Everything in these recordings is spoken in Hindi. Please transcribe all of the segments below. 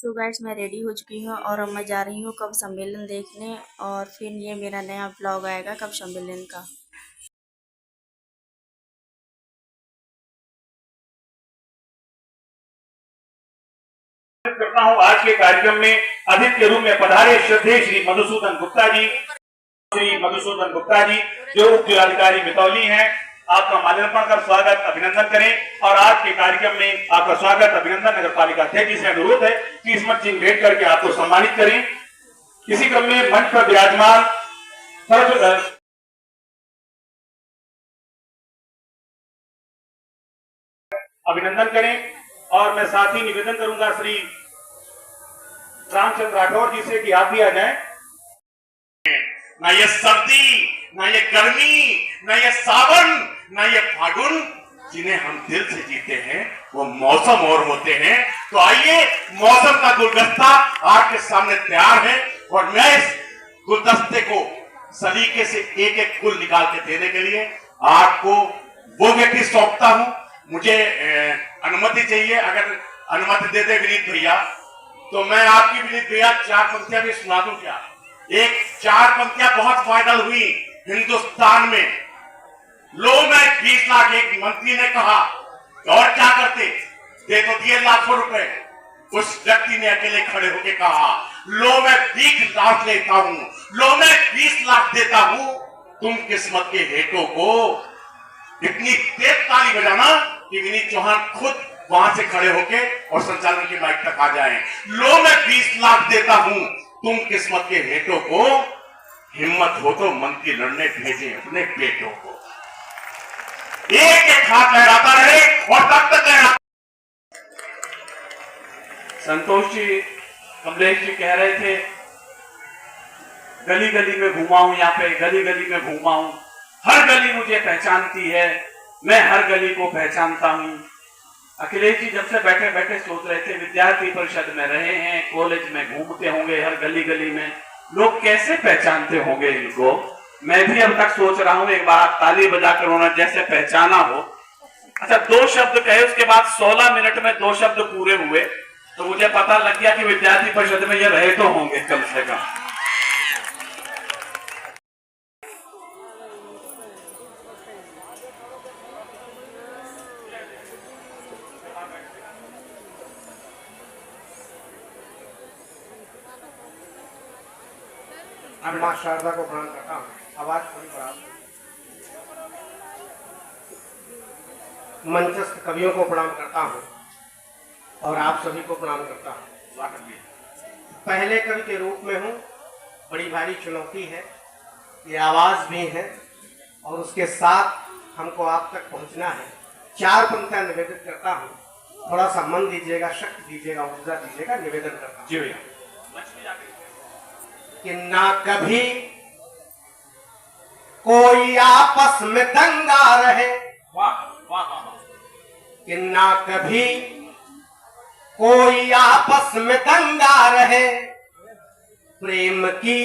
सो गाइस मैं रेडी हो चुकी हूँ और अब मैं जा रही हूँ कब सम्मेलन देखने। और फिर ये मेरा नया ब्लॉग आएगा कब सम्मेलन का। करता हूँ आज के कार्यक्रम में अतिथि के रूप में पधारे श्रद्धेय श्री मधुसूदन गुप्ता जी। श्री मधुसूदन गुप्ता जी जो उप जिलाधिकारी बितौली हैं, आपका माल्यार्पण कर स्वागत अभिनंदन करें। और आज के कार्यक्रम में आपका स्वागत अभिनंदन नगर पालिका अध्यक्ष जी से अनुरोध है कि स्मृति चिन्ह भेंट करके आपको सम्मानित करें। इसी क्रम में मंच पर विराजमान अभिनंदन करें। और मैं साथ ही निवेदन करूंगा श्री रामचंद्र राठौर जी से कि आप भी आ जाएं। ना ये सर्दी, ना ये गर्मी, ना ये सावन, ना ये फागुन, जिन्हें हम दिल से जीते हैं वो मौसम और होते हैं। तो आइए, मौसम का गुलदस्ता आपके सामने तैयार है और मैं इस गुलदस्ते को सलीके से एक एक फूल निकाल के देने के लिए आपको वो व्यक्ति सौंपता हूं। मुझे अनुमति चाहिए, अगर अनुमति दे दे विनीत भैया तो मैं आपकी विनीत भैया 4 पंक्तियां भी सुना दूं क्या? एक 4 पंक्तियां बहुत वायरल हुई हिंदुस्तान में। लो मैं 20 लाख, एक मंत्री ने कहा और क्या करते, दे तो दिए लाखों रुपए। उस व्यक्ति ने अकेले खड़े होकर कहा लो मैं 20 लाख लेता हूं, लो मैं 20 लाख देता हूं। तुम किस्मत के हेठों को इतनी तेज ताली बजाना कि विनीत चौहान खुद वहां से खड़े होके और संचालन की माइक तक आ जाएं। लो मैं 20 लाख देता हूं, तुम किस्मत के हेठों को, हिम्मत हो तो मंत्री लड़ने भेजे अपने बेटों को। एक एक हाथ लहराता रहे और तब तक लहराता। संतोष जी, कमलेश जी कह रहे थे गली गली में घूमा हूं, यहाँ पे गली गली में घूमा हूं, हर गली मुझे पहचानती है, मैं हर गली को पहचानता हूं। अखिलेश जी जब से बैठे बैठे सोच रहे थे, विद्यार्थी परिषद में रहे हैं, कॉलेज में घूमते होंगे, हर गली गली में लोग कैसे पहचानते होंगे इनको। मैं भी अब तक सोच रहा हूं, एक बार आप ताली बजाकर उन्होंने जैसे पहचाना हो। अच्छा, 2 शब्द कहे, उसके बाद 16 मिनट में 2 शब्द पूरे हुए तो मुझे पता लग गया कि विद्यार्थी परिषद में ये रहे तो होंगे कम से कम। मां शारदा को प्रणाम करता हूँ। आवाज थोड़ी बढ़ा। मंचस्थ कवियों को प्रणाम करता हूँ और आप सभी को प्रणाम करता हूँ। पहले कवि के रूप में हूँ, बड़ी भारी चुनौती है, ये आवाज भी है और उसके साथ हमको आप तक पहुँचना है। 4 पंक्तियां निवेदित करता हूँ, थोड़ा सा मन दीजिएगा, शक्ति दीजिएगा, ऊर्जा दीजिएगा, निवेदन करता हूँ। जी भैया। कि ना कभी कोई आपस में दंगा रहे, कि ना कभी कोई आपस में दंगा रहे, प्रेम की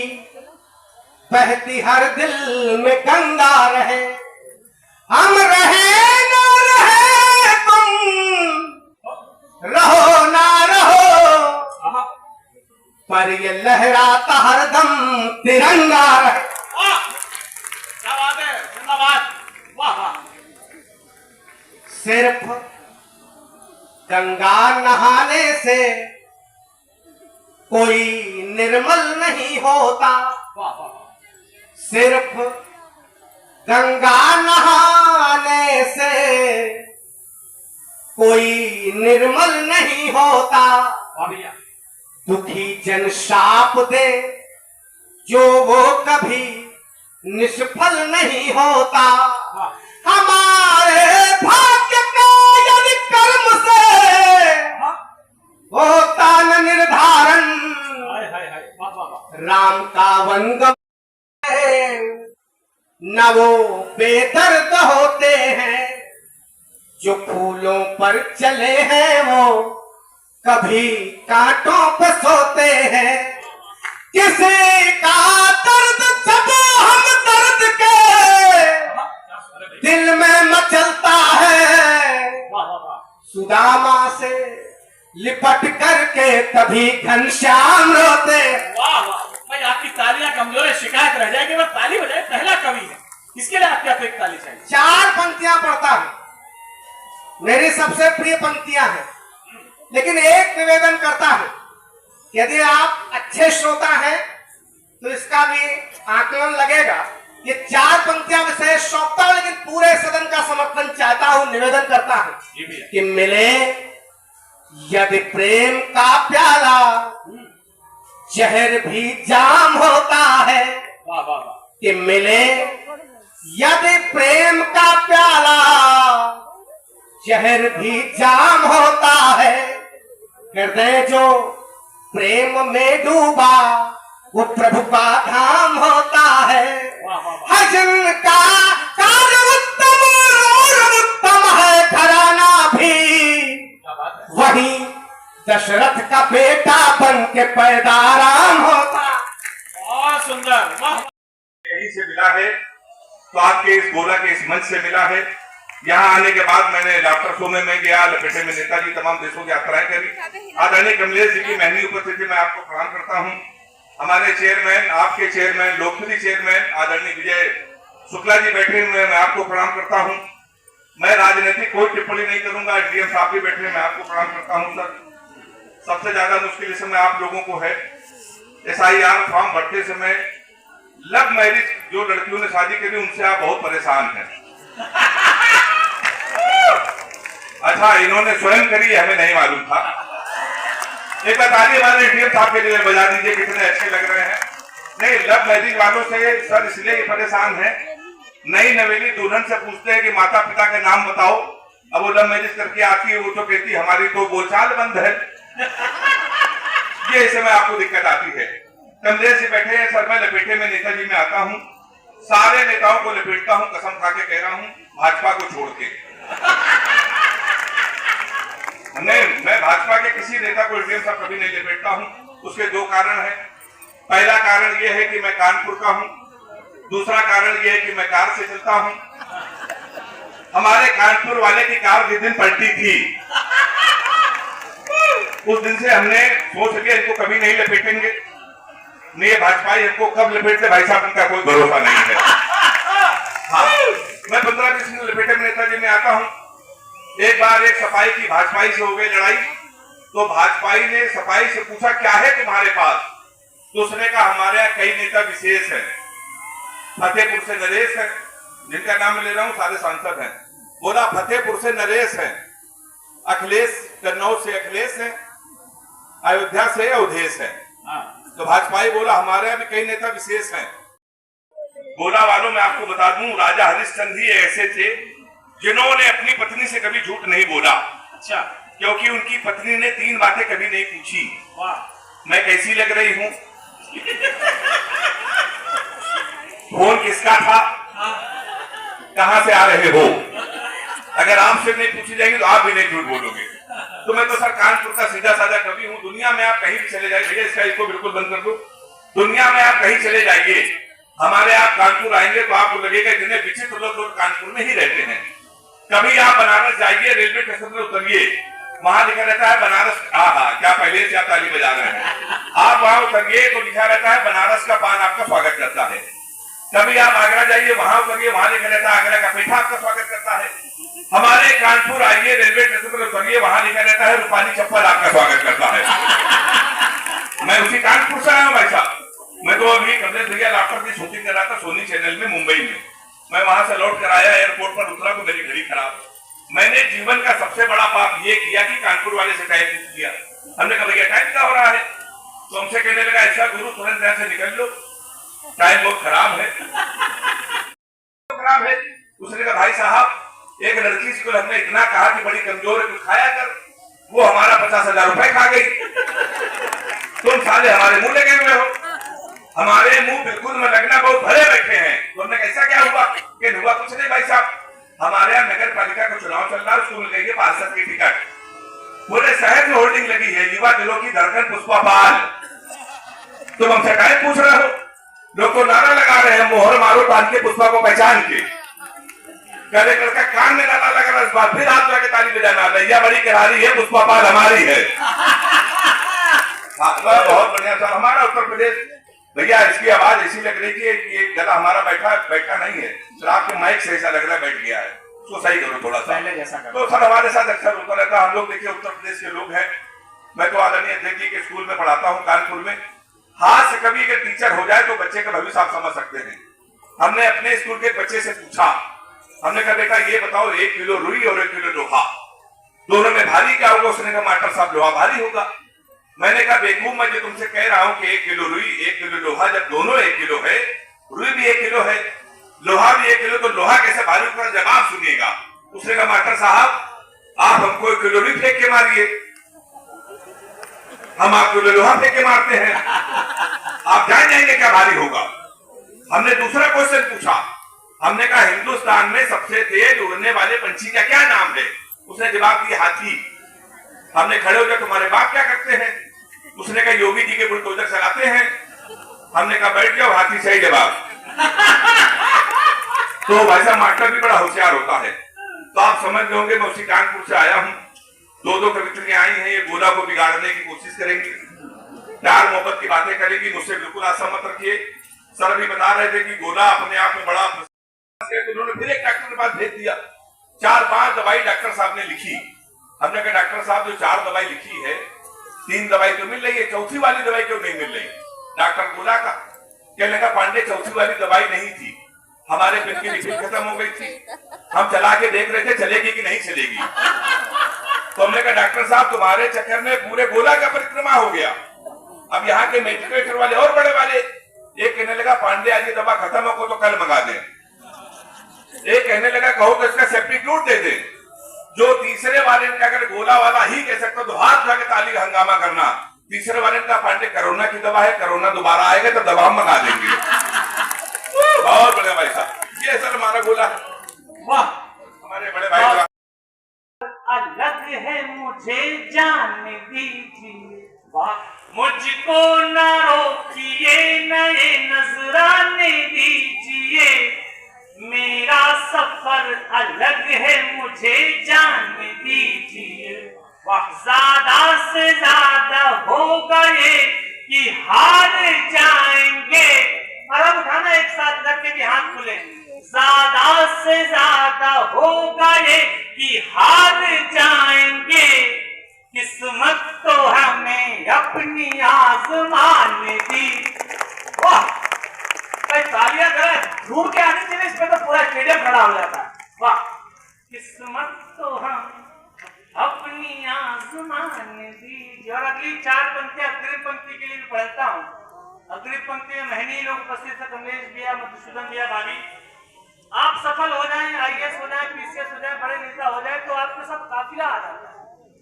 बहती हर दिल में गंगा रहे। हम रहे ना रहे, तुम रहो ना रहो, पर ये लहराता हरदम तिरंगा रहे। क्या बात है, धन्यवाद, वाह वाह। सिर्फ गंगा नहाने से कोई निर्मल नहीं होता, सिर्फ गंगा नहाने से कोई निर्मल नहीं होता। दुखी जन शाप दे जो वो कभी निष्फल नहीं होता। हमारे भाग्य का यदि कर्म से होता न निर्धारण, राम का वनगम न वो बेदर्द होते हैं, जो फूलों पर चले हैं वो कभी कांटों पे सोते हैं। किसी का दर्द जब हम दर्द के दिल में मचलता है, सुदामा से लिपट करके तभी घनश्याम रोते। वाह वाह भाई, आपकी तालियां कमजोर है, शिकायत रह जाएगी, बस ताली बजाए, पहला कवि है, इसके लिए आपके एक ताली चाहिए। 4 पंक्तियां पढ़ता हूं, मेरी सबसे प्रिय पंक्तियां हैं, लेकिन एक निवेदन करता हूं, यदि आप अच्छे श्रोता हैं तो इसका भी आकलन लगेगा। ये 4 पंक्तियां विशेष सौंपता हूं, लेकिन पूरे सदन का समर्थन चाहता हूं, निवेदन करता हूं कि मिले यदि प्रेम का प्याला जहर भी जाम होता है। वाह वाह वाह, कि मिले यदि प्रेम का प्याला जहर भी जाम होता है। हृदय जो प्रेम में डूबा वो प्रभु का धाम होता है। हजन का कार्य उत्तम और उत्तम है घराना भी, वही दशरथ का बेटा बन के पैदा राम होता। बहुत सुंदर, वाह। यहीं से मिला है तो आपके इस गोला के इस मंच से मिला है। यहाँ आने के बाद मैंने डॉक्टर सोमे में गया, लपेटे में नेताजी तमाम देशों की यात्राएं करी। आदरणीय कमलेश जी की महंगी उपस्थिति में आपको प्रणाम करता हूँ। हमारे चेयरमैन, आपके चेयरमैन, लोकप्रिय चेयरमैन आदरणीय विजय शुक्ला जी बैठे हुए, मैं आपको प्रणाम करता हूँ। मैं राजनीतिक कोई टिप्पणी नहीं करूंगा, डीएम साहब भी बैठे, मैं आपको प्रणाम करता हूँ। सर, सबसे ज्यादा मुश्किल इस समय आप लोगों को है। SIR फॉर्म भरते समय लव मैरिज जो लड़कियों ने शादी करी उनसे आप बहुत परेशान हैं। अच्छा, इन्होंने स्वयं करी, हमें नहीं मालूम था। एक बार ताली हमारे डीएम साहब के लिए बजा दीजिए, कितने अच्छे लग रहे हैं। नहीं, लव मैरिज वालों से सर इसलिए परेशान है, नई नवेली दुल्हन से पूछते हैं कि माता पिता का नाम बताओ, अब वो लव मैरिज करके आती है, वो तो कहती है हमारी तो बोलचाल बंद है। ये इस समय आपको दिक्कत आती है। कमलेश जी बैठे हैं, सर मैं लपेटे में नेताजी में आता हूँ, सारे नेताओं को लपेटता हूँ, कसम खा के कह रहा हूँ, भाजपा को छोड़ के। नहीं, मैं भाजपा के किसी नेता को डीएम साहब कभी नहीं लपेटता हूँ। उसके 2 कारण है। पहला कारण यह है कि मैं कानपुर का हूँ, दूसरा कारण यह है कि मैं कार से चलता हूँ। हमारे कानपुर वाले की कार जिस दिन पलटी थी उस दिन से हमने सोच लिया इनको कभी नहीं लपेटेंगे। नहीं, भाजपाई हमको कब लपेटते भाई साहब, इनका कोई भरोसा नहीं है। हाँ, मैं 15-20 दिन लपेटे में नेताजी में आता हूँ। एक बार एक सफाई की भाजपाई से हो गई लड़ाई, तो भाजपाई ने सफाई से पूछा क्या है तुम्हारे पास, तो उसने कहा हमारे यहाँ कई नेता विशेष हैं। फतेहपुर से नरेश है, जिनका नाम ले रहा हूँ, सारे सांसद हैं। बोला फतेहपुर से नरेश है, अखिलेश कन्नौज से अखिलेश है, अयोध्या से अवधेश है। तो भाजपाई बोला हमारे यहाँ भी कई नेता विशेष हैं। गोला वालों में आपको बता दूं, राजा हरिश्चंद्र ही ऐसे थे जिन्होंने अपनी पत्नी से कभी झूठ नहीं बोला। अच्छा, क्योंकि उनकी पत्नी ने 3 बातें कभी नहीं पूछी। वाह, मैं कैसी लग रही हूँ, फोन किसका था, कहां से आ रहे हो। अगर आपसे नहीं पूछी जाएगी तो आप भी नहीं झूठ बोलोगे। तो मैं तो सर कानपुर का सीधा साधा कवि हूँ। दुनिया में आप कहीं भी चले जाइए, भैया इसका इसको बिल्कुल बंद कर दो। दुनिया में आप कहीं चले जाइए, हमारे आप कानपुर आएंगे तो आपको लगेगा इतने विचित्र लोग कानपुर में ही रहते हैं। कभी आप बनारस जाइए, रेलवे स्टेशन पर उतरिए, वहां लिखा रहता है बनारस, क्या पहले से आप ताली बजा रहे हैं। आप वहां उतरिए तो लिखा रहता है बनारस का पान आपका स्वागत करता है। कभी आप आगरा जाइए, वहां उतरिए, वहां लिखा रहता है आगरा का पेठा आपका स्वागत करता है। हमारे कानपुर आइए, रेलवे स्टेशन पर उतरिए, वहां लिखा रहता है रूपाली चप्पल आपका स्वागत करता है। मैं उसी कानपुर से आया हूँ भाई साहब। मैं तो अभी कमलेश भैया डॉक्टर की शूटिंग कर रहा था सोनी चैनल में मुंबई में। मैं वहां से लौट कर आया, एयरपोर्ट पर उतरा तो मेरी घड़ी खराब। मैंने जीवन का सबसे बड़ा पाप ये किया कि कानपुर वाले से टाइम पूछ दिया। हमने कहा भैया टाइम क्या हो रहा है, तो हमसे कहने लगा ऐसा गुरु तुरंत यहाँ से निकल लो, टाइम बहुत खराब है। खराब है। उसने कहा भाई साहब एक लड़की से हमने इतना कहा कि बड़ी कमजोर है, कुछ खाया कर, वो हमारा 50,000 रुपए खा गई। तुम साले हमारे मुंह लगे हुए हो, हमारे मुंह बिल्कुल में लगना बहुत भरे बैठे हैं। तो हमने कैसा क्या हुआ कि हुआ कुछ नहीं भाई साहब, हमारे यहाँ नगर पालिका का चुनाव चल रहा है, उसको मिल गई है पार्षद की टिकट। पूरे शहर में होर्डिंग लगी है, युवा दिलों की धड़कन पुष्पा पाल। तुम हमसे टाइम पूछ रहे हो, लोग तो नारा लगा रहे हैं मोहर मारो बांध के पुष्पा को पहचान के। करे लड़का कान में डाला लगा रहा, इस बार फिर हाथ लगा के ताली बजाना, नैया बड़ी करारी है, पुष्पा पाल हमारी है। बहुत बढ़िया सर। हमारा उत्तर प्रदेश भैया, इसकी आवाज ऐसी लग रही है कि ये गला हमारा बैठा नहीं है सर, आपके माइक से ऐसा लग रहा है बैठ गया है, उसको सही करो थोड़ा सा पहले जैसा करो। तो सर हमारे साथ अक्सर होता रहता है। हम लोग देखिए उत्तर प्रदेश के लोग हैं, मैं तो आदरणीय अध्यक्ष जी के स्कूल में पढ़ाता हूँ कानपुर में। हाथ से कभी अगर टीचर हो जाए तो बच्चे का भविष्य आप समझ सकते हैं। हमने अपने स्कूल के बच्चे से पूछा, हमने कहा बेटा ये बताओ 1 किलो रुई और 1 किलो लोहा दोनों में भारी क्या होगा? उसने कहा मास्टर साहब लोहा भारी होगा। मैंने कहा बेवकूफ, मैं जो तुमसे कह रहा हूं कि 1 किलो रुई 1 किलो लोहा, जब दोनों 1 किलो है, रुई भी 1 किलो है, लोहा भी 1 किलो, तो लोहा कैसे भारी होगा? जवाब सुनिएगा। उसने कहा मास्टर साहब आप हमको 1 किलो रुई फेंक के मारिए, हम आपको लोहा फेंक के मारते हैं, आप जान जाएंगे क्या भारी होगा। हमने दूसरा क्वेश्चन पूछा, हमने कहा हिंदुस्तान में सबसे तेज उड़ने वाले पंछी का क्या नाम है? उसने जवाब दिया हाथी। हमने खड़े हो जाए तुम्हारे बाप क्या करते हैं? उसने कहा योगी जी के बुलडोजर चलाते हैं। हमने कहा बैठ जाओ, हाथी सही जवाब। तो भाई साहब मास्टर भी बड़ा होशियार होता है। तो आप समझ गए होंगे मैं उसी कानपुर से आया हूं। 2 कवित्रियां आई हैं, ये गोला को बिगाड़ने की कोशिश करेंगी, प्यार मोहब्बत की बातें करेगी, मुझसे बिल्कुल आशा मत रखिए। सर अभी बता रहे थे कि गोला अपने आप में बड़ा, तो उन्होंने फिर एक डॉक्टर के पास भेज दिया। 4-5 दवाई डॉक्टर साहब ने लिखी। हमने कहा डॉक्टर साहब जो 4 दवाई लिखी है, 3 दवाई तो मिल रही है, चौथी वाली दवाई क्यों नहीं मिल रही? डॉक्टर गोला का कहने लगा पांडे चौथी वाली दवाई नहीं थी, हमारे पेट की रिफिल खत्म हो गई थी, हम चला के देख रहे थे चलेगी कि नहीं चलेगी। तो हमने कहा डॉक्टर साहब तुम्हारे चक्कर में पूरे गोला का परिक्रमा हो गया। अब यहाँ के मेडिकेटर वाले और बड़े वाले, एक कहने लगा पांडे आज ये दवा खत्म हो तो कल मंगा दे, एक कहने लगा कहो तो इसका सब्स्टिट्यूट दे दे, जो तीसरे वाले ने अगर गोला वाला ही कह सकता तो हाथ उठा के ताली हंगामा करना। तीसरे वाले ने कहा पांडे कोरोना की दवा है, कोरोना दोबारा आएगा तो दवा हम मंगा देंगे। बहुत बड़े भाई साहब, ये सर हमारा गोला है। वाह, हमारे बड़े भाई अलग है मुझे जान दीजिए, वाह मुझको न रोकिए, नए नजराने दीजिए, मेरा सफर अलग है मुझे जान दीजिए, वाह ज्यादा से ज्यादा हो गए कि हार जाएंगे। और उठाना एक साथ करके भी हाथ खुले, ज्यादा से ज्यादा हो गए कि हार जाएंगे, किस्मत तो हमें अपनी आजमान दी। वाह, तालियां करें, ढूंढ के आनी चाहिए, इस पे तो पूरा स्टेडियम खड़ा हो जाता है। वाह, किस्मत तो हम अपनी आजमान दी। और अगली 4 पंक्तियां अग्रिम पंक्ति के लिए भी पढ़ता हूँ। अग्रिम पंक्ति में महनीय लोग उपस्थित है, कमलेश भैया, मधुसूदन भैया, भाभी। आप सफल हो जाएं, IAS हो जाए, PCS हो जाए, बड़े नेता हो जाए तो आपके सब काफिला आ जाता है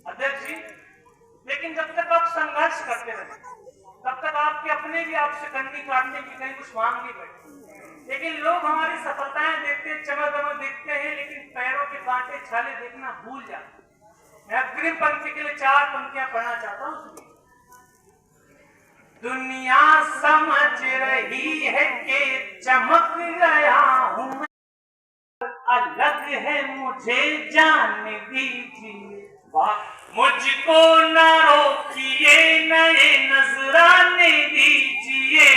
अध्यक्ष जी। लेकिन जब तक आप संघर्ष करते रहे तब तक आपके अपने भी आपसे कंडी काटने की कहीं कुछ मांग नहीं बैठे। लेकिन लोग हमारी सफलताएं देखते, चमक दमक देखते हैं, लेकिन पैरों के कांटे छाले देखना भूल जाते हैं। मैं अग्रिम पंक्ति के लिए 4 पंक्तियां पढ़ना चाहता हूँ। दुनिया समझ रही है कि चमक गया हूं, अलग है मुझे जान दीजिए, वाह मुझको न रोकिए, नए नजराने दीजिए,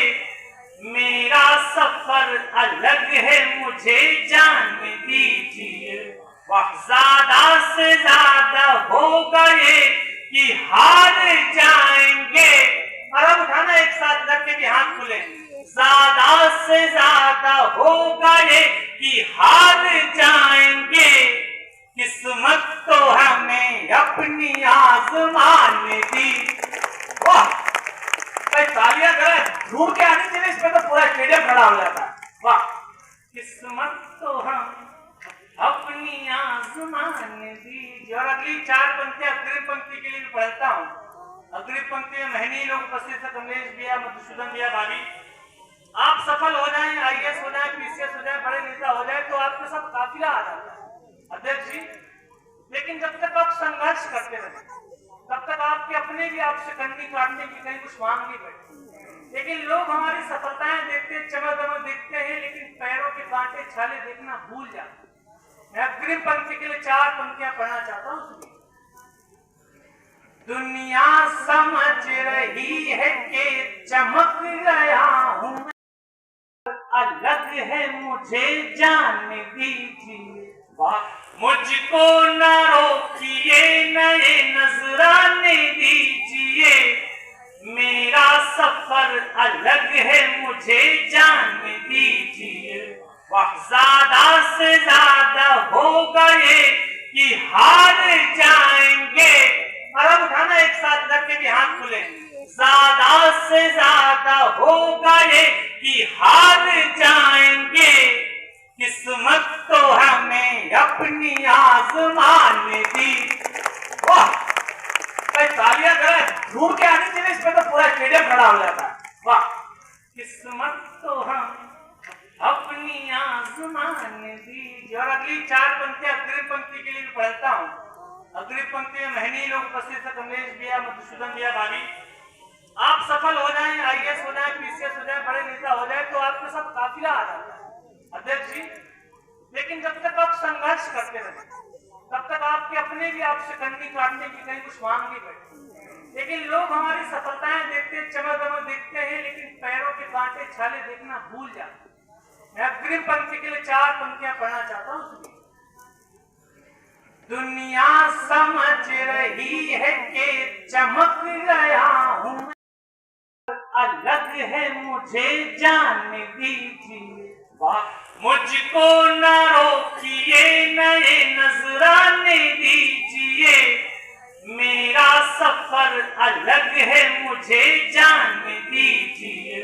मेरा सफर अलग है मुझे जान दीजिए, वाह ज्यादा से ज्यादा हो गए कि हार जाएंगे। और अब उठाना एक साथ करके भी हाथ खुले, ज्यादा से ज्यादा हो गए कि हार जाएंगे, किस्मत तो हमें अपनी आजमान दी। वाह, तालियां करें, ढूंढ के आनी चाहिए, इस पे तो पूरा स्टेडियम खड़ा हो जाता है। वाह, किस्मत तो हम अपनी आजमान दी। और अगली 4 पंक्तियां अग्रिम पंक्ति के लिए भी पढ़ता हूँ। अग्रिम पंक्ति में महनीय लोग उपस्थित है, कमलेश भैया, मधुसूदन भैया, भाभी। आप सफल हो जाएं, IAS हो जाए, PCS हो जाए, बड़े नेता हो जाए तो आपके सब काफिला आ जाता है अध्यक्ष जी। लेकिन जब तक आप संघर्ष करते रहे तब तक आपके अपने भी आपसे कंडी काटने की कहीं कुछ मांग नहीं बैठे। लेकिन लोग हमारी सफलताएं देखते, चमक दमक देखते हैं, लेकिन पैरों के कांटे छाले देखना भूल जाते हैं। मैं अग्रिम पंक्ति के लिए 4 पंक्तियां पढ़ना चाहता हूं। दुनिया समझ रही है कि चमक गया हूं, अलग है मुझे जान दीजिए, मुझको न रोकिए, नए नजराने दीजिए, मेरा सफर अलग है मुझे जान दीजिए, ज्यादा से ज्यादा हो गए कि हार जाएंगे। और अब उठाना एक साथ करके भी हाथ खुले। ज्यादा से ज्यादा हो गए कि हार जाएंगे, किस्मत तो हमें अपनी आजमान दी। वाह, तालियां करें, ढूंढ के आनी चाहिए, इस पे तो पूरा स्टेडियम खड़ा हो जाता है। वाह, किस्मत तो हम अपनी आजमान दी। और अगली 4 पंक्तियां अग्रिम पंक्ति के लिए भी पढ़ता हूं। अग्रिम पंक्ति में महनीय लोग उपस्थित है, कमलेश भैया, मधुसूदन भैया, भाभी। आप सफल हो जाएं, आईएएस हो जाएं, पीसीएस हो जाएं, बड़े नेता हो जाएं, तो आपके साथ काफिला आ जाता है अध्यक्ष जी। लेकिन जब तक आप संघर्ष करते रहे, तब तक आपके अपने भी आपसे कंडी काटने की कहीं कुछ मांग नहीं बैठे। लेकिन लोग हमारी सफलताएं देखते, चमक देखते हैं, लेकिन पैरों के कांटे छाले देखना भूल जाते। मैं अग्रिम पंक्ति के लिए 4 पंक्तियां पढ़ना चाहता हूं। दुनिया समझ रही है कि चमक गया हूं, अलग है मुझे जान दीजिए, मुझको न रोकिए, नए नजराने दीजिए, मेरा सफर अलग है मुझे जान दीजिए,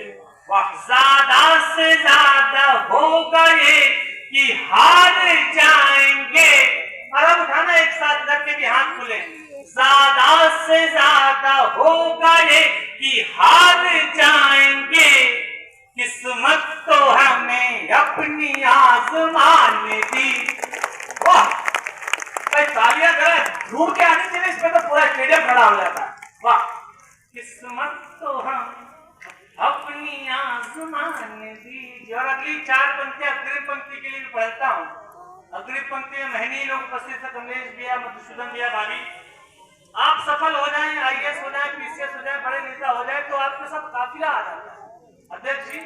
ज्यादा से ज्यादा हो गए कि हार जाएंगे। और अब उठाना एक साथ करके भी हाथ खुले। ज्यादा से ज्यादा हो गए कि हार जाएंगे, किस्मत तो हमें अपनी आजमान दी। वाह, तालियां करें, ढूंढ के आनी चाहिए, इस पे तो पूरा स्टेडियम खड़ा हो जाता है। वाह, किस्मत तो हम अपनी आजमान दी। और अगली 4 पंक्तियां अग्रिम पंक्ति के लिए भी पढ़ता हूं। अग्रिम पंक्ति में महनीय लोग उपस्थित है, कमलेश भैया, मधुसूदन भैया, भाभी। आप सफल हो जाएं, आईएएस हो जाएं, पीसीएस हो जाएं, बड़े नेता हो जाएं, तो आपके साथ काफिला आ जाता है अध्यक्ष जी।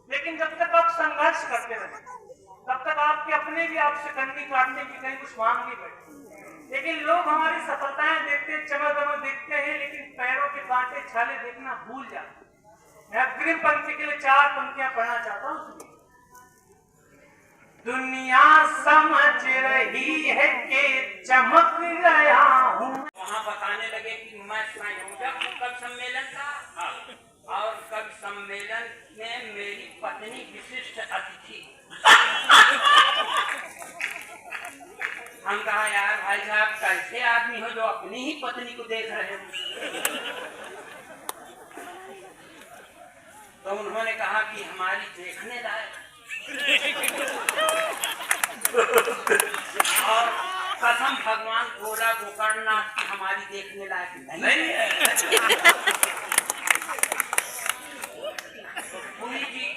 लेकिन जब तक आप संघर्ष करते रहे, तब तक आपके अपने भी आपसे कंडी काटने की कहीं कुछ मांग नहीं बैठे। लेकिन लोग हमारी सफलताएं देखते, चमक देखते हैं, लेकिन पैरों के कांटे छाले देखना भूल जाते। मैं अग्रिम पंक्ति के लिए 4 पंक्तियां पढ़ना चाहता हूं। दुनिया समझ रही है कि चमक गया हूं। वहाँ बताने लगे कि मैं संयोजक हूँ कवि सम्मेलन का, और कवि सम्मेलन में मेरी पत्नी विशिष्ट अतिथि। हम कहा, यार भाई साहब, कैसे आदमी हो जो अपनी ही पत्नी को देख रहे हो? तो उन्होंने कहा कि हमारी देखने लायक, और कसम भगवान भोला गोकर्णनाथ की हमारी देखने लायक नहीं है। पुरी जी,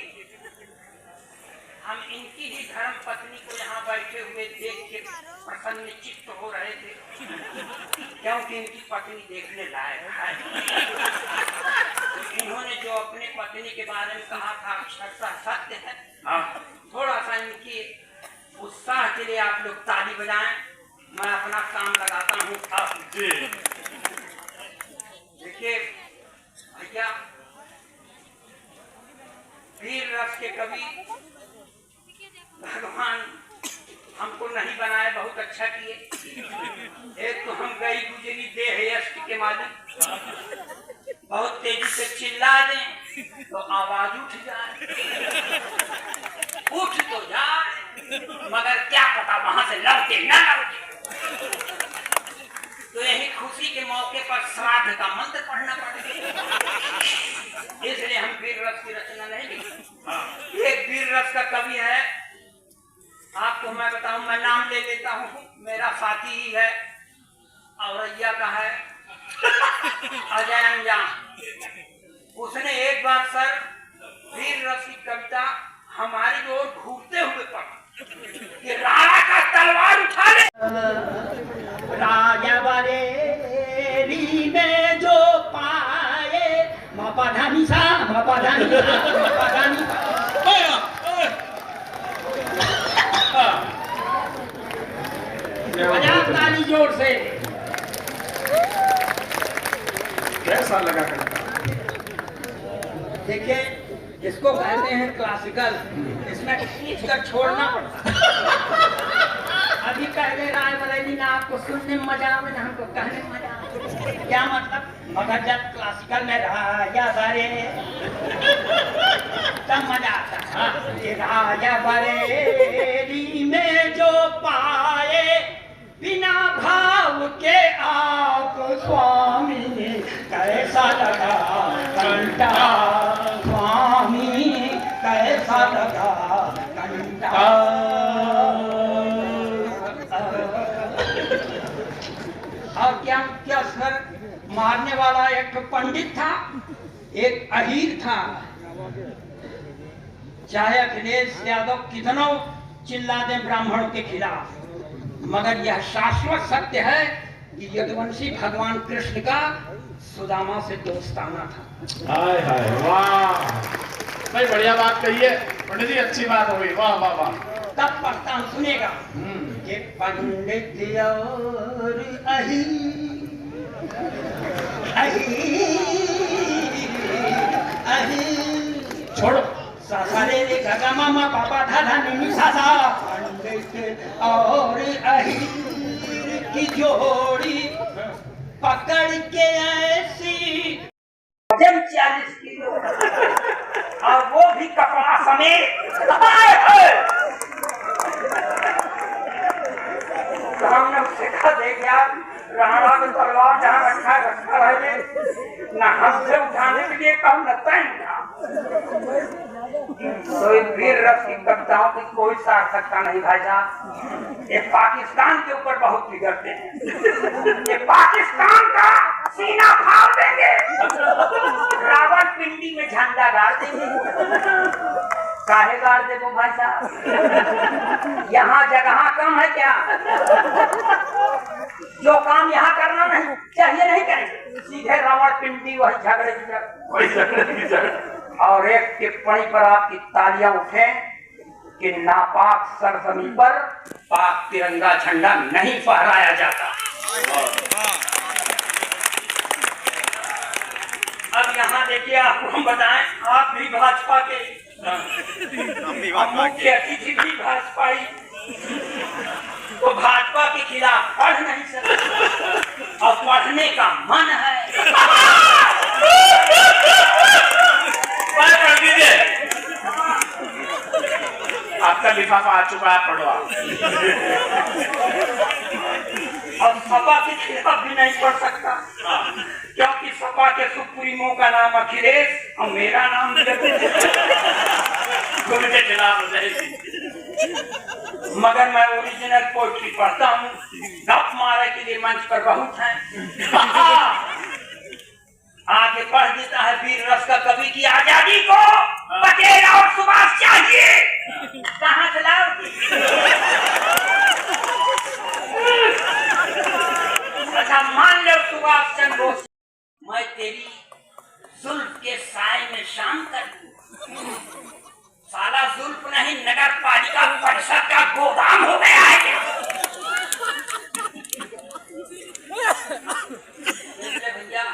हम इनकी ही धर्म पत्नी को यहाँ बैठे हुए देख के प्रसन्न चित्त हो रहे थे, क्योंकि इनकी पत्नी देखने लायक है। इन्होंने जो अपने पत्नी के बारे में कहा था अक्षरशः सत्य है। थोड़ा सा इनकी उत्साह के लिए आप लोग ताली बजाएं, मैं अपना काम लगाता हूँ। देखिए भैया, वीर रस के कवि भगवान हमको नहीं बनाए, बहुत अच्छा किए। एक तो हम गई गुजरी देह यष्ट के मालिक, बहुत तेजी से चिल्ला दें तो आवाज उठ जाए, उठ तो जाए, मगर क्या पता वहां से लौटे न लौटे। तो यही खुशी के मौके पर श्राद्ध का मंत्र पढ़ना पड़ेगा, इसलिए हम वीर रस की रचना नहीं लिखी। एक वीर रस का कवि है, आपको मैं बताऊं, मैं नाम ले लेता हूँ, मेरा साथी ही है, औरैया का है, अजय अंजान। उसने एक बार सर वीर रस की कविता हमारी ओर घूरते हुए पढ़ा। कि राणा का तलवार उठा ले। राजा बरेली में जो पाए मपाधानी सा मपाधानी बजा ताली जोर से। कैसा लगा करता? देखिए इसको कहते हैं क्लासिकल, इसमें खींच कर छोड़ना पड़ता है। अभी पहले राय बरेली ना आपको सुनने में मजा आवे ना हमको कहने में मजा आवे। क्या मतलब? मगर जब क्लासिकल में राजा बरे तब मजा आता है। हाँ, ये राजा बरेली में जो पाए बिना भाव के आप स्वामी कैसा लगा कंटा, स्वामी कैसा लगा कंटा। और क्या क्या सर, मारने वाला एक पंडित था, एक अहीर था। चाहे अखिलेश यादव कितनों चिल्ला दे ब्राह्मणों के खिलाफ, मगर यह शाश्वत सत्य है कि यदुवंशी भगवान कृष्ण का सुदामा से दोस्ताना था। हाय हाय वाह, भाई बढ़िया बात कही है पंडित जी, अच्छी बात हो गई, वाह वाह वाह। तब पढ़ता हूँ, सुनेगा। ये पंडित और छोड़ो सासा रे रे गा मामा पापा धाधा नी सासा। पंडित और अहीर की जोड़ी पकड़ के ऐसी 40 किलो और वो भी कपड़ा समेत। तो हमने उससे कहा देख यार, राणा का तलवार जहाँ रखा रहे ना हमसे उठाने के लिए कम लगता है। तो इस वीर रस की कविताओं की कोई सार्थकता नहीं भाई साहब। ये पाकिस्तान के ऊपर बहुत बिगड़ते हैं। ये पाकिस्तान का सीना फाड़ देंगे, रावण पिंडी में झंडा गाड़ देंगे। काहे गाड़ दे वो भाई साहब? यहाँ जगह कम है क्या? जो काम यहाँ करना नहीं चाहिए नहीं करेंगे, सीधे रावण पिंडी वही झगड़े की जगह। और एक टिप्पणी पर आपकी तालियां उठे कि नापाक सरजमी पर पाक तिरंगा झंडा नहीं फहराया जाता। अब यहाँ देखिए, आपको हम बताएं, आप भी भाजपा के, मुख्य अतिथि भी भाजपाई, तो भाजपा के खिलाफ पढ़ नहीं सकते और पढ़ने का मन है। आपका लिफाफा आ चुका है, पढ़वा। और सपा के खिलाफ भी नहीं पढ़ सकता, क्योंकि सपा के सुप्रीमो का नाम अखिलेश और मेरा नाम उनके खिलाफ हो जाएगी। मगर मैं ओरिजिनल पोइट्री पढ़ता हूँ। गप मारे के लिए मंच पर बहुत है। आगे पढ़ देता है वीर रस का कवि की आजादी को पटेल और सुभाष चाहिए। कहाँ से लाओ? अच्छा मान लो सुभाष चंद्र बोस, मैं तेरी जुल्फ के साए में शाम कर दूं। साला जुल्फ नहीं, नगर पालिका परिषद का गोदाम हो गया है क्या? भैया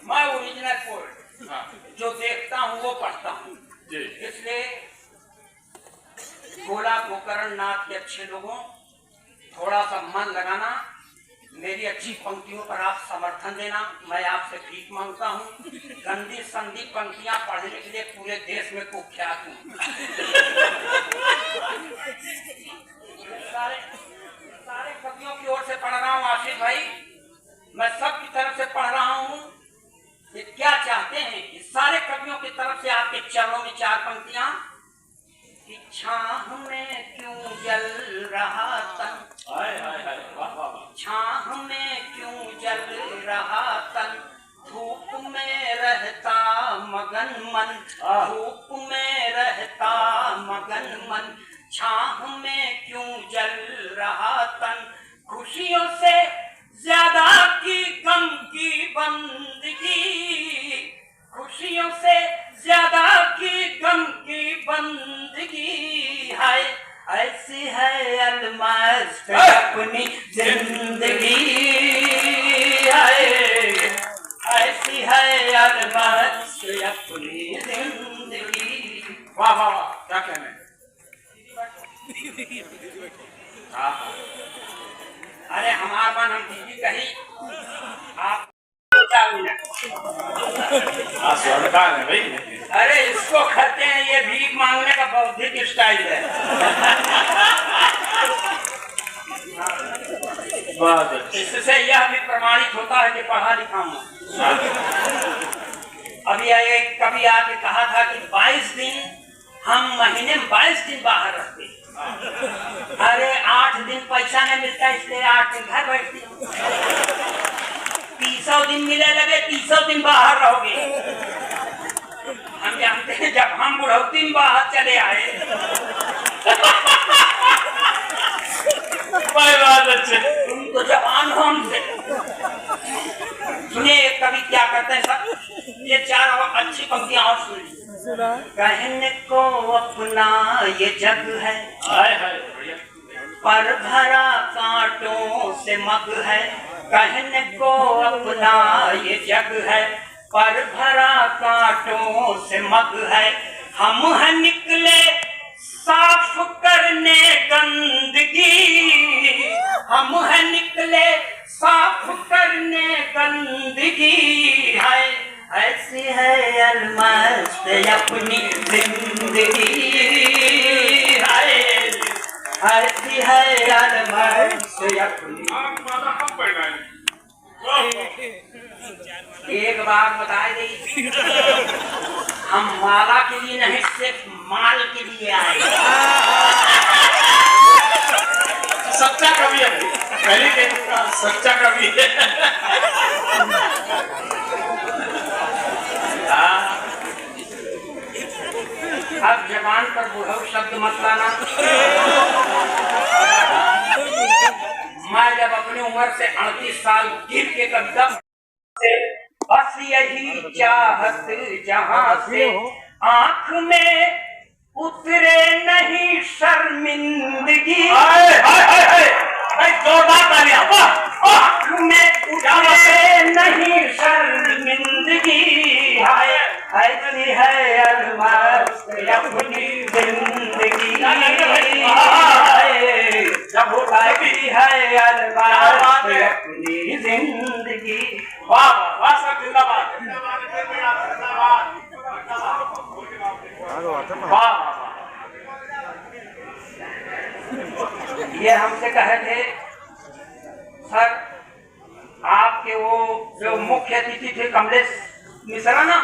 मैं ओरिजिनल पोएट जो देखता हूँ वो पढ़ता हूँ, इसलिए गोला गोकर्ण नाथ के अच्छे लोगों थोड़ा सा मन लगाना, मेरी अच्छी पंक्तियों पर आप समर्थन देना। मैं आपसे भीख मांगता हूँ। गंदी संदी पंक्तियां पढ़ने के लिए पूरे देश में कुख्यात हूँ। सारे कवियों की ओर से पढ़ रहा हूँ आशीष भाई, मैं सबकी तरफ से पढ़ रहा हूँ। ये क्या चाहते हैं? इस सारे कवियों की तरफ से आपके चरणों में 4 पंक्तियां। छाह में क्यों जल रहा तन, छाह में क्यों जल रहा तन, धूप में रहता मगन मन, धूप में रहता मगन मन, छाह में क्यों जल रहा तन, खुशियों से ज्यादा की गम की बंदगी, खुशियों से ज्यादा की गम की बंदगी है, ऐसी है अलमस्त अपनी जिंदगी है, ऐसी है अलमस्त अपनी जिंदगी। वाह वाह वाह, क्या कहना है। हाँ हाँ, अरे हमार मन हम दीदी कही, आप 4 मिनट। स्वर्णकार है भाई। अरे इसको कहते हैं, ये भीख मांगने का बौद्धिक स्टाइल है। बहुत अच्छा। इससे यह भी प्रमाणित होता है कि पढ़ा लिखा हूँ। अभी कभी आके कहा था कि 22 दिन हम महीने में 22 दिन बाहर रहते हैं। अरे 8 दिन पैसा नहीं मिलता, इसलिए 8 दिन घर बैठती हूँ। 300 दिन मिले लगे, 300 दिन बाहर रहोगे। हम जानते हैं जब हम बुढ़ौती में बाहर चले आए। तुम तो जवान हो हमसे। सुनिए कभी क्या करते हैं सब, ये 4 और अच्छी पंक्तियां और सुनिए। कहने को अपना ये जग है, पर भरा कांटों से मग है, कहने को अपना ये जग है, पर भरा कांटों से मग है, हम हैं निकले साफ करने गंदगी, हम हैं निकले साफ करने गंदगी है, ऐसी है अलमस्त अपनी जिंदगी है, ऐसी है अलमस्त अपनी। एक बात बताई गई, हम माला के लिए नहीं सिर्फ माल के लिए आए। सच्चा कवि है, पहले के सच्चा कवि है। अब जबान पर बुढ़ऊ शब्द मत लाना। मैं जब अपनी उम्र से 38 साल गिर के कविता से बस यही चाहत जहां से आंख में उतरे नहीं शर्मिंदगी, जोरदार तालियां। आंख में उतरे नहीं शर्मिंदगी है, ऐसी है अलमस्त अपनी जिंदगी है, जब ऐसी है अलमस्त अपनी जिंदगी। वाह वाह सर, जिंदाबाद। वाह, ये हमसे कहे थे सर, आपके वो जो मुख्य अतिथि थे कमलेश मिश्रा ना,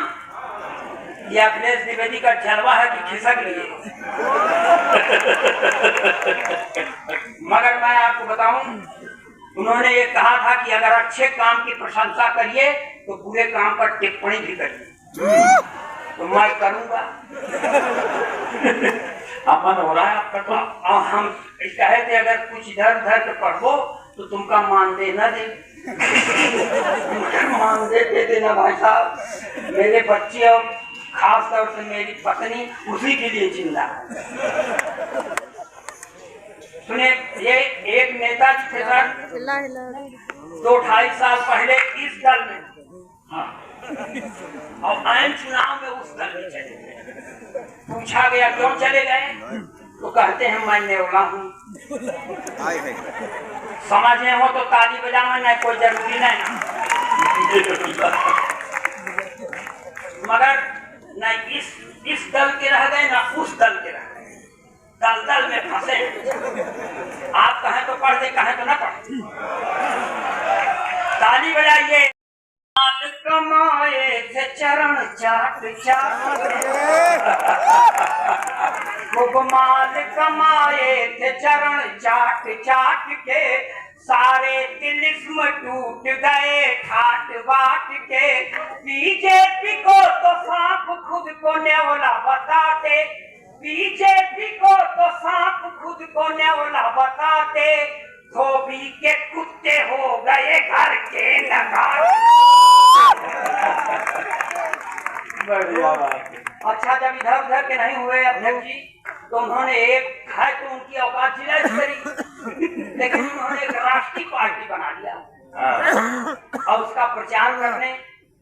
ये अखिलेश द्विवेदी का जलवा है कि खिसक लिए। मगर मैं आपको बताऊं, उन्होंने ये कहा था कि अगर अच्छे काम की प्रशंसा करिए तो बुरे काम पर टिप्पणी भी करिए। तो मैं करूंगा। अमन हो रहा है आपका तो। और हम कहे थे अगर कुछ इधर उधर पढ़ो तो तुमका मानदेय न दे। मानदेय दे देना भाई साहब, मेरे बच्चे और खास तौर से मेरी पत्नी उसी के लिए जिंदा है। सुने, ये एक नेता जी थे सर, 2-2.5 साल पहले इस दल में, और आम चुनाव में उस दल में चले गए। पूछा गया क्यों चले गए, तो कहते हैं मैं नेवला हूँ। समझे हो तो ताली बजाना, नहीं कोई जरूरी नहीं ना। मगर नहीं इस दल के रह गए ना उस दल के रह गए, दल में फंसे। आप कहें तो पढ़ दे, कहें तो ना पढ़। ताली बजाइए। माल कमाए थे चरण चाट चाट, खूब माल कमाए थे चरण चाट चाट के, सारे तिलिस्म टूट गए ठाट बाट के। बीजेपी को तो सांप खुद को नेवला बताते, बीजेपी को तो सांप खुद को न्योला बताते, धोबी के कुत्ते हो गए घर के नगाड़े। बढ़िया बात है। अच्छा, जब इधर उधर के नहीं हुए अध्यक्ष जी, तो उन्होंने एक है तो उनकी औकात जिला स्तरीय, लेकिन उन्होंने एक राष्ट्रीय पार्टी बना लिया और उसका प्रचार करने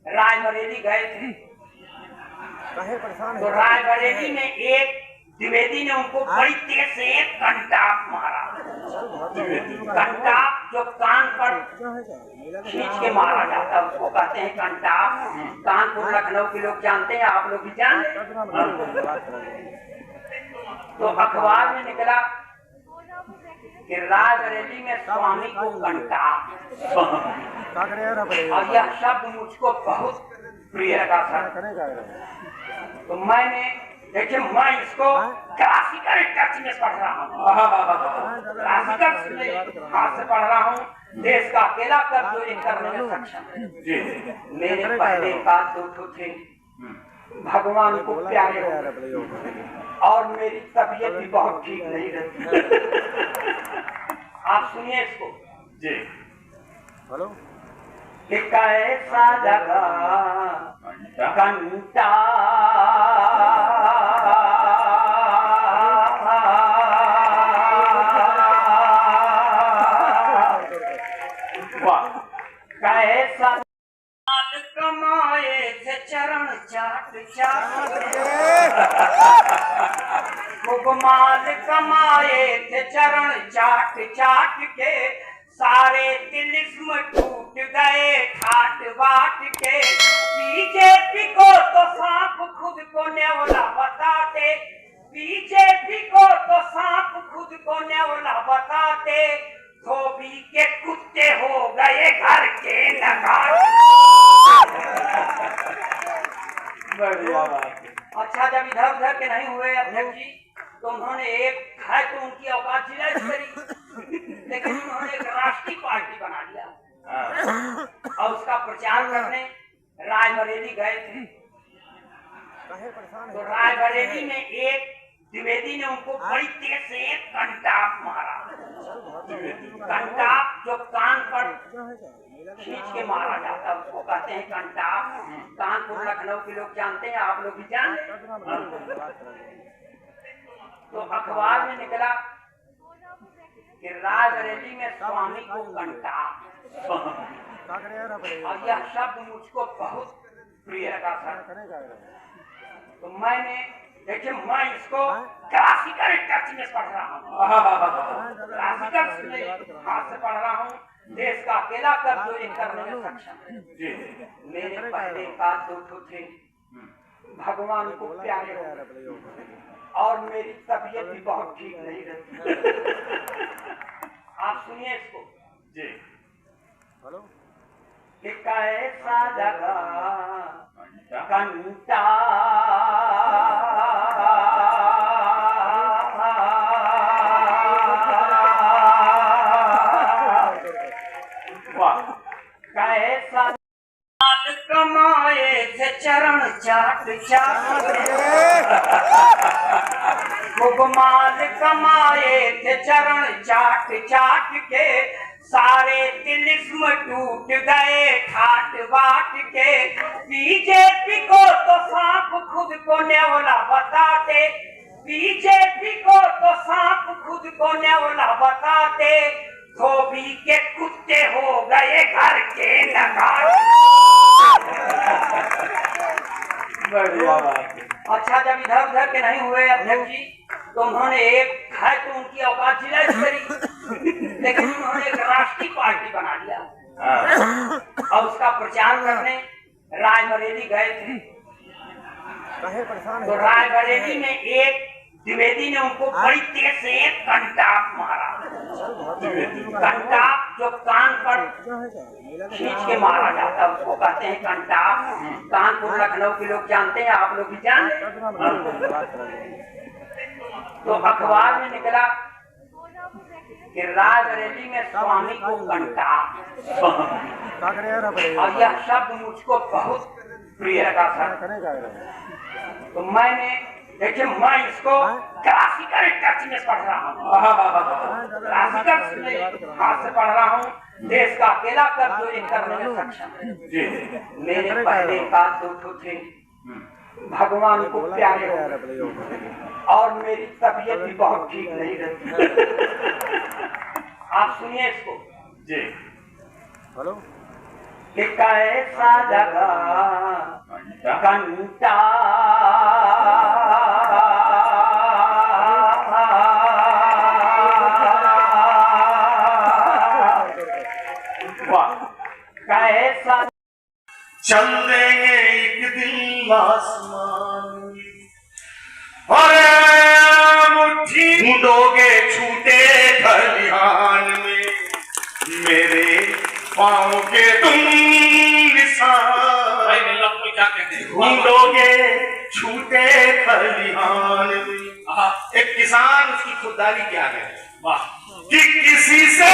रायबरेली गए थे। तो रायबरेली में एक द्विवेदी ने उनको बड़ी तेज से एक कंटाप मारा। कंटाप जो कान पर खींच के मारा जाता है उसको कहते हैं कंटाप। कानपुर लखनऊ के लोग जानते हैं, आप लोग भी जानते हैं। तो अखबार में निकला कि रायबरेली में स्वामी को कंटाप, और यह शब्द मुझको बहुत प्रिय लगा था। तो मैंने देखिए, मैं इसको क्लासिकल टच में पढ़ रहा हूँ, क्लासिकल में हाथ से पढ़ रहा हूँ। देश का अकेला कर जो एक करने में सक्षम है। मेरे पहले बात दो थे, भगवान को प्यारे हो, और मेरी तबीयत भी बहुत ठीक नहीं रहती। आप सुनिए इसको जी। हेलो। कि कैसा लगा घंटा कैसा माल कमाए थे चरण चाट चाट, खूब माल कमाए थे चरण चाट चाट के, सारे तिलिस्म टूट गए ठाट बाट के। बीजेपी को तो सांप खुद को न्योला बताते, बीजेपी को तो सांप खुद को न्योला बताते, धोबी के कुत्ते हो गए घर के नगाड़े। बढ़िया बात है। अच्छा, जब इधर उधर के नहीं हुए अध्यक्ष जी, तो उन्होंने एक है तो उनकी औकात जिला स्तरीय, लेकिन उन्होंने एक राष्ट्रीय पार्टी बना लिया और उसका प्रचार करने रायबरेली गए थे। तो रायबरेली में एक द्विवेदी ने उनको बड़ी तेज से एक कंटाप मारा। कंटाप जो कान पर खींच के मारा जाता है उसको कहते हैं कंटाप। कानपुर लखनऊ के लोग जानते हैं, आप लोग भी जानते हैं। तो अखबार में निकला कि रायबरेली में स्वामी को कंटाप, और यह शब्द मुझको बहुत प्रिय लगा था। तो मैंने देखिए, मैं इसको क्लासिकल टच में पढ़ रहा हूँ, क्लासिकल में हाथ से पढ़ रहा हूँ। देश का अकेला कर जो एक करने में सक्षम है। मेरे पहले बात दो थे, भगवान को प्यारे हो, और मेरी तबीयत भी बहुत ठीक नहीं रहती। आप सुनिए इसको जी। हेलो। कि कैसा लगा घंटा कैसा माल कमाए थे चरण चाट चाट, खूब माल कमाए थे चरण चाट चाट के, सारे तिलिस्म टूट गए ठाट बाट के। बीजेपी को तो सांप खुद को न्योला बताते, बीजेपी को तो सांप खुद को न्योला बताते, धोबी के कुत्ते हो गए घर के नगाड़े। बढ़िया बात है। अच्छा, जब इधर उधर के नहीं हुए अध्यक्ष जी, तो उन्होंने एक है तो उनकी औकात जिला स्तरीय, लेकिन उन्होंने एक राष्ट्रीय पार्टी बना लिया और उसका प्रचार करने रायबरेली गए थे। तो रायबरेली में एक द्विवेदी ने उनको बड़ी तेज से एक कंटाप मारा। कंटाप जो कान पर खींच के मारा जाता है उसको कहते हैं कंटाप। कानपुर लखनऊ के लोग जानते हैं, आप लोग भी जानते हैं। तो अखबार में निकला कि रायबरेली में स्वामी को कंटाप, और यह शब्द मुझको बहुत प्रिय लगा था। तो मैंने देखिए मैं इसको क्लासिकल टच में पढ़ रहा हूँ, क्लासिकल में हाथ से पढ़ रहा हूँ। देश का अकेला कर जो ये करने में सक्षम है। मेरे पहले का दो थे, भगवान को प्यारे हो गए और मेरी तबीयत भी बहुत ठीक नहीं रहती। आप सुनिए इसको जी। बोलो कि कैसा लगा घंटा कैसा चल देंगे एक दिन आसमान में, और मुट्ठी ढूंढोगे छूटे खलिहान में, मेरे पाँव के तुम निशान ढूंढोगे छूटे खलिहान में। एक किसान, उसकी खुददारी क्या है कि किसी से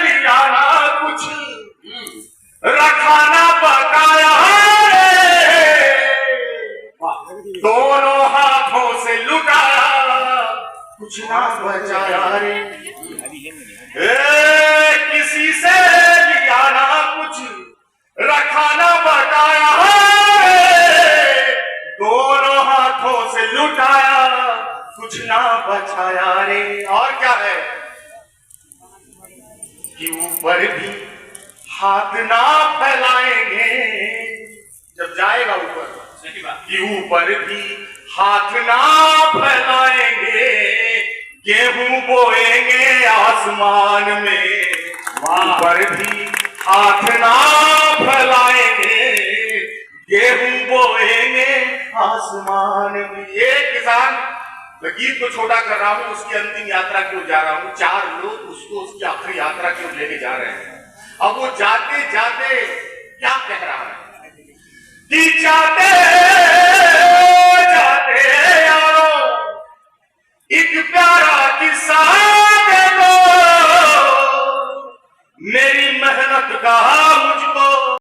लिया ना कुछ, रखा ना बकाया रे, दोनों हाथों से लुटाया, कुछ ना बचाया रे। किसी से लिया ना कुछ, रखा ना बकाया रे, दोनों हाथों से लुटाया, कुछ ना बचाया रे। और क्या है कि ऊपर भी हाथ ना फैलाएंगे, जब जाएगा ऊपर, कि ऊपर भी हाथ ना फैलाएंगे, गेहूं बोएंगे आसमान में, ऊपर भी हाथ ना फैलाएंगे, गेहूं बोएंगे आसमान में। ये किसान, मैं गीत को छोटा कर रहा हूं, उसकी अंतिम यात्रा की ओर जा रहा हूं। 4 लोग उसको उसकी आखिरी यात्रा की ओर लेके जा रहे हैं। अब वो जाते जाते क्या कह रहा है कि जाते जाते यारो एक प्यारा किस्सा दे दो, मेरी मेहनत का